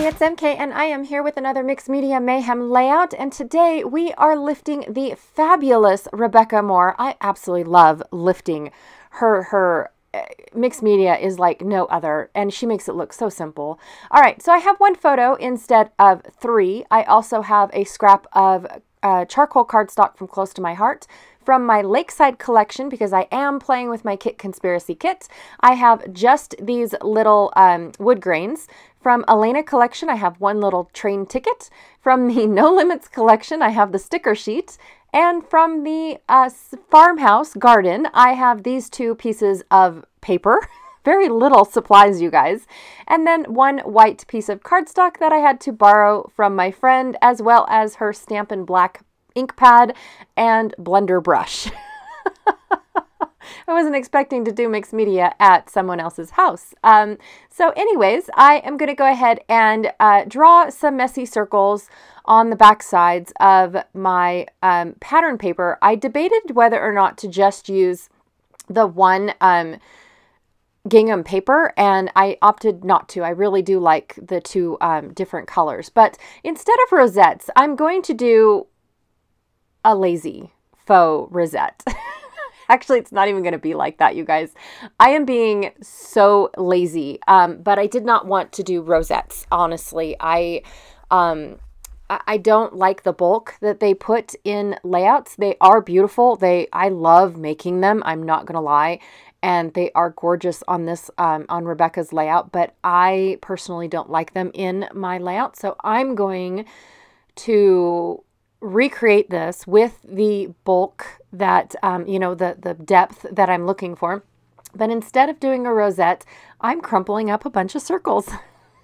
everybody, it's MK and I am here with another Mixed Media Mayhem layout, and today we are lifting the fabulous Rebecca Moore. I absolutely love lifting her mixed media is like no other, and she makes it look so simple. All right, so I have one photo instead of three. I also have a scrap of charcoal cardstock from Close to My Heart from my Lakeside collection, because I am playing with my Kit Conspiracy kits. I have just these little wood grains. From Elena collection, I have one little train ticket. From the No Limits collection, I have the sticker sheet. And from the farmhouse garden, I have these two pieces of paper. Very little supplies, you guys. And then one white piece of cardstock that I had to borrow from my friend, as well as her Stampin' Black ink pad and blender brush. I wasn't expecting to do mixed media at someone else's house. So anyways, I am going to go ahead and draw some messy circles on the back sides of my pattern paper. I debated whether or not to just use the one gingham paper, and I opted not to. I really do like the two different colors. But instead of rosettes, I'm going to do a lazy faux rosette. Actually, it's not even going to be like that, you guys. I am being so lazy, but I did not want to do rosettes, honestly. I don't like the bulk that they put in layouts. They are beautiful. I love making them, I'm not going to lie. And they are gorgeous on this, on Rebecca's layout, but I personally don't like them in my layout. So I'm going to recreate this with the bulk that, you know, the depth that I'm looking for. But instead of doing a rosette, I'm crumpling up a bunch of circles.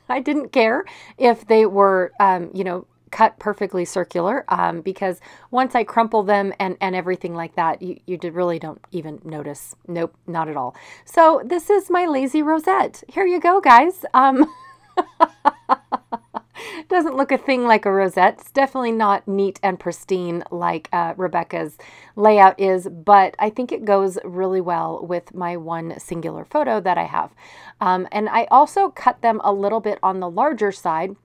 I didn't care if they were, you know, cut perfectly circular, because once I crumple them and everything like that, you really don't even notice. Nope, not at all. So this is my lazy rosette. Here you go, guys. Doesn't look a thing like a rosette. It's definitely not neat and pristine like Rebecca's layout is, but I think it goes really well with my one singular photo that I have. And I also cut them a little bit on the larger side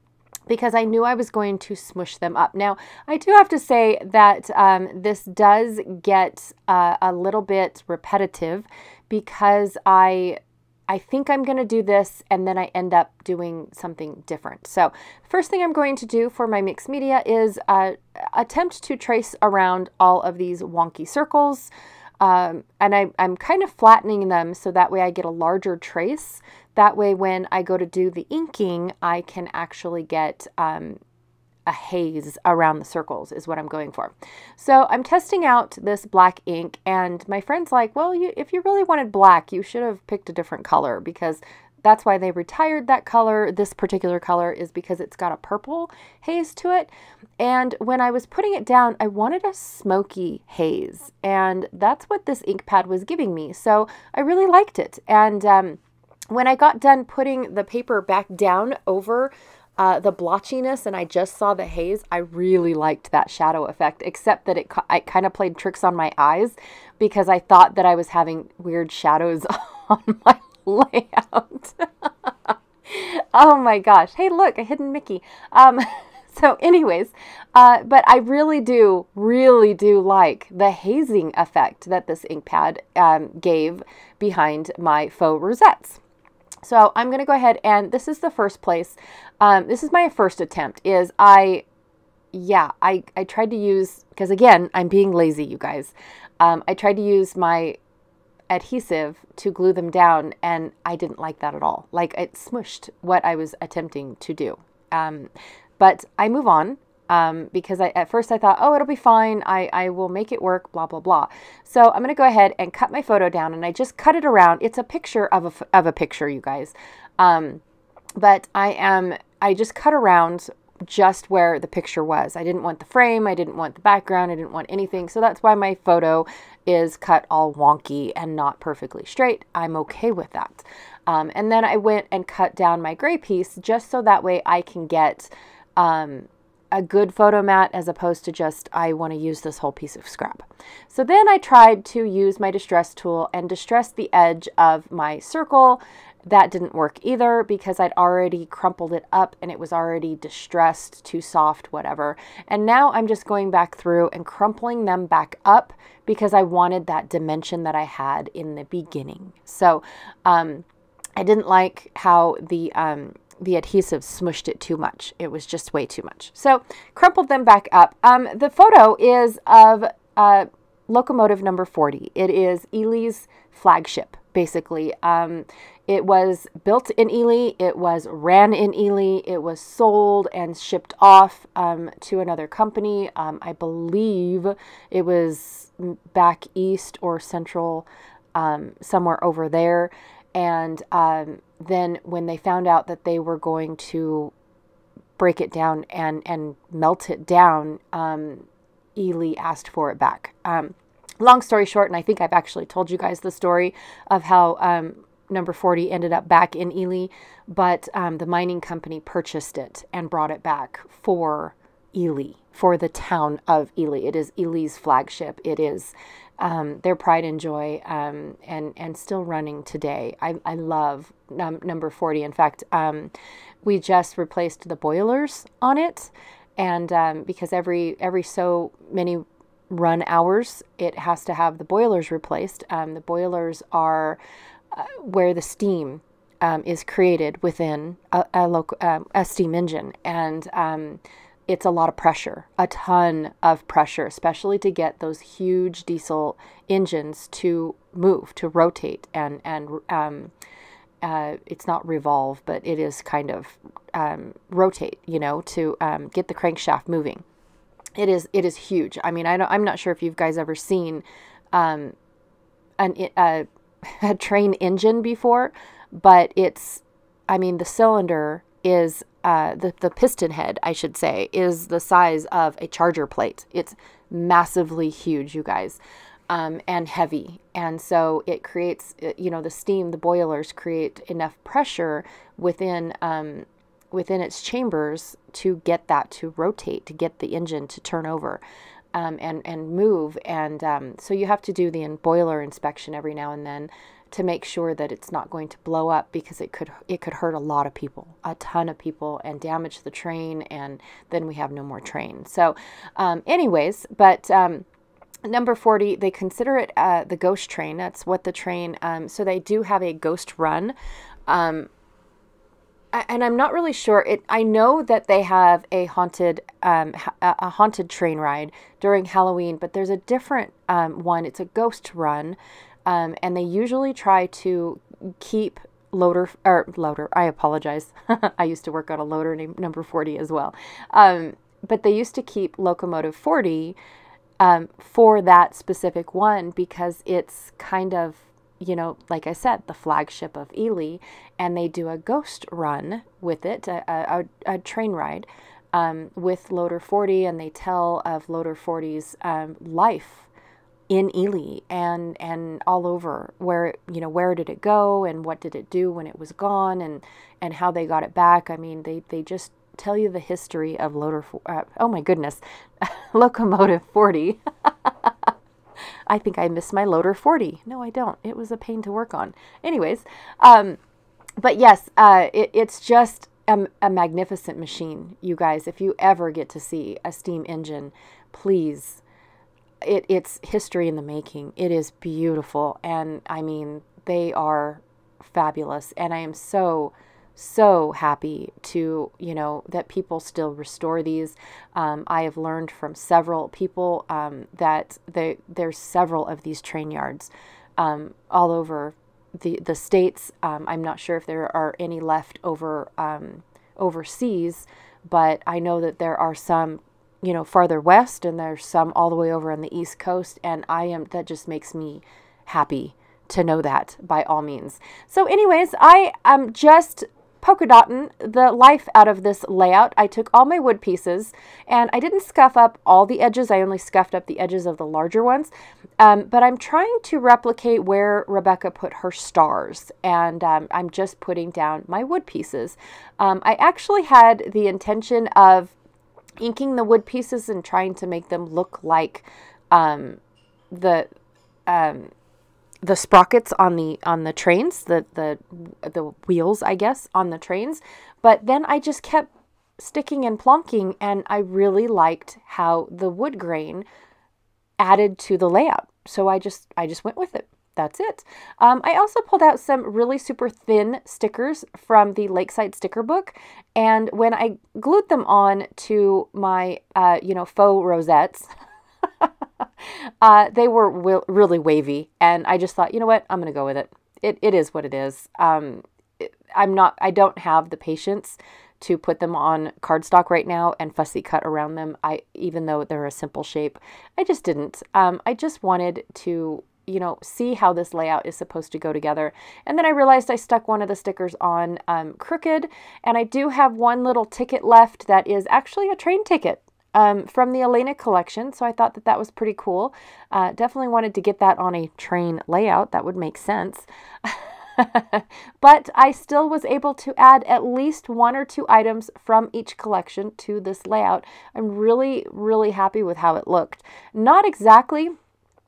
because I knew I was going to smush them up. Now, I do have to say that this does get a little bit repetitive, because I think I'm going to do this and then I end up doing something different. So the first thing I'm going to do for my mixed media is attempt to trace around all of these wonky circles. And I'm kind of flattening them so that way I get a larger trace. That way when I go to do the inking, I can actually get a haze around the circles is what I'm going for. So I'm testing out this black ink, and my friend's like, well, if you really wanted black, you should have picked a different color, because that's why they retired that color. This particular color is because it's got a purple haze to it. And when I was putting it down, I wanted a smoky haze, and that's what this ink pad was giving me. So I really liked it. And when I got done putting the paper back down over the blotchiness and I just saw the haze, I really liked that shadow effect, except that it kind of played tricks on my eyes, because I thought that I was having weird shadows on my layout. Oh my gosh. Hey, look, a hidden Mickey. So anyways, but I really do like the hazing effect that this ink pad gave behind my faux rosettes. So I'm going to go ahead, and this is the first place. This is my first attempt. I tried to use, because again, I'm being lazy, you guys. I tried to use my adhesive to glue them down, and I didn't like that at all. Like, it smushed what I was attempting to do. But I move on. Because at first I thought, oh, it'll be fine. I will make it work, blah, blah, blah. So I'm going to go ahead and cut my photo down, and I just cut it around. It's a picture of a picture, you guys. But I just cut around just where the picture was. I didn't want the frame. I didn't want the background. I didn't want anything. So that's why my photo is cut all wonky and not perfectly straight. I'm okay with that. And then I went and cut down my gray piece just so that way I can get a good photo mat, as opposed to just, I want to use this whole piece of scrap. So then I tried to use my distress tool and distress the edge of my circle that didn't work either because I'd already crumpled it up and it was already distressed, too soft, whatever. And now I'm just going back through and crumpling them back up because I wanted that dimension that I had in the beginning. So I didn't like how the adhesive smushed it too much. It was just way too much. So crumpled them back up. The photo is of locomotive number 40. It is Ely's flagship, basically. It was built in Ely. It was ran in Ely. It was sold and shipped off to another company. I believe it was back east or central, somewhere over there. And then when they found out that they were going to break it down and melt it down, Ely asked for it back. Long story short, and I think I've actually told you guys the story of how number 40 ended up back in Ely, but the mining company purchased it and brought it back for Ely, for the town of Ely. It is Ely's flagship. It is their pride and joy, and still running today. I love number 40. In fact, we just replaced the boilers on it, and because every so many run hours, it has to have the boilers replaced. The boilers are where the steam is created within a steam engine, and it's a lot of pressure, a ton of pressure, especially to get those huge diesel engines to move, to rotate, and it's not revolve, but it is kind of rotate, to get the crankshaft moving. It is huge. I mean, I'm not sure if you guys ever seen a train engine before, but the cylinder is the piston head, I should say, is the size of a charger plate. It's massively huge, you guys, and heavy. And so it creates, the steam, the boilers create enough pressure within its chambers to get that to rotate, to get the engine to turn over and move. And so you have to do the boiler inspection every now and then to make sure that it's not going to blow up, because it could hurt a lot of people, a ton of people, and damage the train, and then we have no more train. So anyways, but number 40, they consider it the ghost train. That's what the train, so they do have a ghost run. And I'm not really sure. I know that they have a haunted train ride during Halloween, but there's a different one. It's a ghost run, and they usually try to keep loader. I apologize. I used to work on a loader named number 40 as well. But they used to keep locomotive 40 for that specific one because it's kind of, like I said, the flagship of Ely, and they do a ghost run with it, a train ride with Loader 40, and they tell of Loader 40's life in Ely and all over, where did it go and what did it do when it was gone, and how they got it back. I mean, they just tell you the history of oh my goodness, Locomotive 40. I think I miss my Loader 40. No, I don't. It was a pain to work on. Anyways, but yes, it's just a magnificent machine, you guys. If you ever get to see a steam engine, please, it's history in the making. It is beautiful, and I mean, they are fabulous, and I am so happy to, that people still restore these. I have learned from several people that there's several of these train yards all over the states. I'm not sure if there are any left over overseas, but I know that there are some, farther west, and there's some all the way over on the East Coast, and that just makes me happy to know that, by all means. So anyways, I am just polka dotting the life out of this layout. I took all my wood pieces, and I didn't scuff up all the edges. I only scuffed up the edges of the larger ones, but I'm trying to replicate where Rebecca put her stars, and I'm just putting down my wood pieces. I actually had the intention of inking the wood pieces and trying to make them look like the sprockets on the trains, the wheels, I guess, on the trains. But then I just kept sticking and plonking, and I really liked how the wood grain added to the layout. So I just went with it. That's it. I also pulled out some really super thin stickers from the Lakeside sticker book. And when I glued them on to my, faux rosettes, they were really wavy. And I just thought, you know what, I'm going to go with it. It is what it is. I don't have the patience to put them on cardstock right now and fussy cut around them. Even though they're a simple shape, I just didn't. I just wanted to, see how this layout is supposed to go together. And then I realized I stuck one of the stickers on crooked, and I do have one little ticket left that is actually a train ticket from the Elena collection. So I thought that was pretty cool. Definitely wanted to get that on a train layout. That would make sense. But I still was able to add at least 1 or 2 items from each collection to this layout. I'm really, really happy with how it looked. Not exactly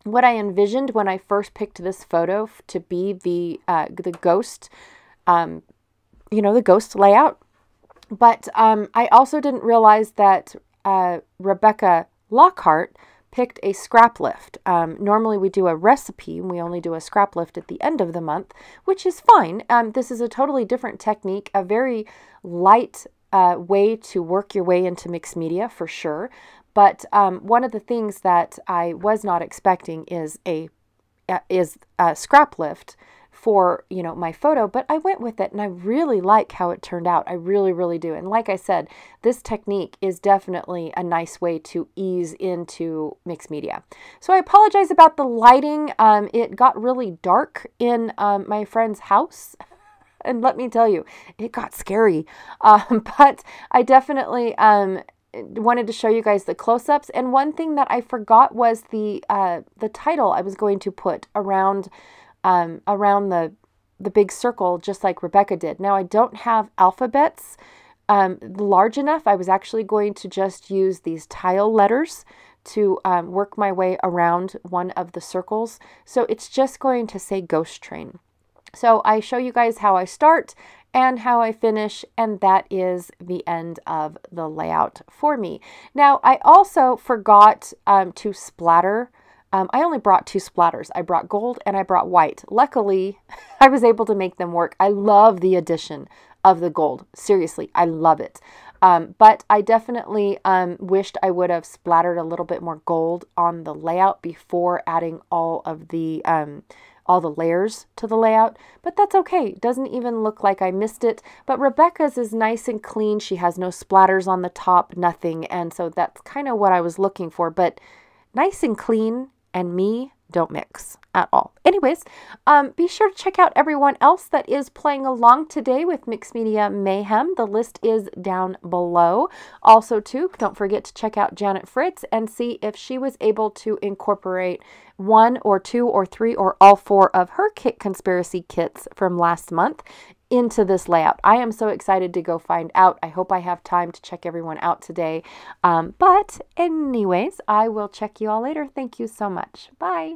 what I envisioned when I first picked this photo to be the ghost, the ghost layout. But I also didn't realize that Rebecca Lockhart picked a scrap lift. Normally we do a recipe and we only do a scrap lift at the end of the month, which is fine. This is a totally different technique, a very light way to work your way into mixed media for sure. But one of the things that I was not expecting is a scrap lift for, my photo, but I went with it and I really like how it turned out. I really, really do. And like I said, this technique is definitely a nice way to ease into mixed media. So I apologize about the lighting. It got really dark in my friend's house. And let me tell you, it got scary. But I definitely wanted to show you guys the close-ups. And one thing that I forgot was the title I was going to put around the big circle, just like Rebecca did. Now I don't have alphabets large enough. I was actually going to just use these tile letters to work my way around one of the circles. So it's just going to say Ghost Train. So I show you guys how I start and how I finish, and that is the end of the layout for me. Now, I also forgot to splatter. I only brought 2 splatters. I brought gold and I brought white. Luckily, I was able to make them work. I love the addition of the gold. Seriously, I love it. But I definitely wished I would have splattered a little bit more gold on the layout before adding all the layers to the layout, but that's okay. It doesn't even look like I missed it, but Rebecca's is nice and clean. She has no splatters on the top, nothing, and so that's kind of what I was looking for, but nice and clean and me don't mix at all. Anyways, be sure to check out everyone else that is playing along today with Mixed Media Mayhem. The list is down below. Also, too, don't forget to check out Janet Fritz and see if she was able to incorporate 1 or 2 or 3 or all 4 of her kit conspiracy kits from last month into this layout. I am so excited to go find out. I hope I have time to check everyone out today. But anyways, I will check you all later. Thank you so much. Bye.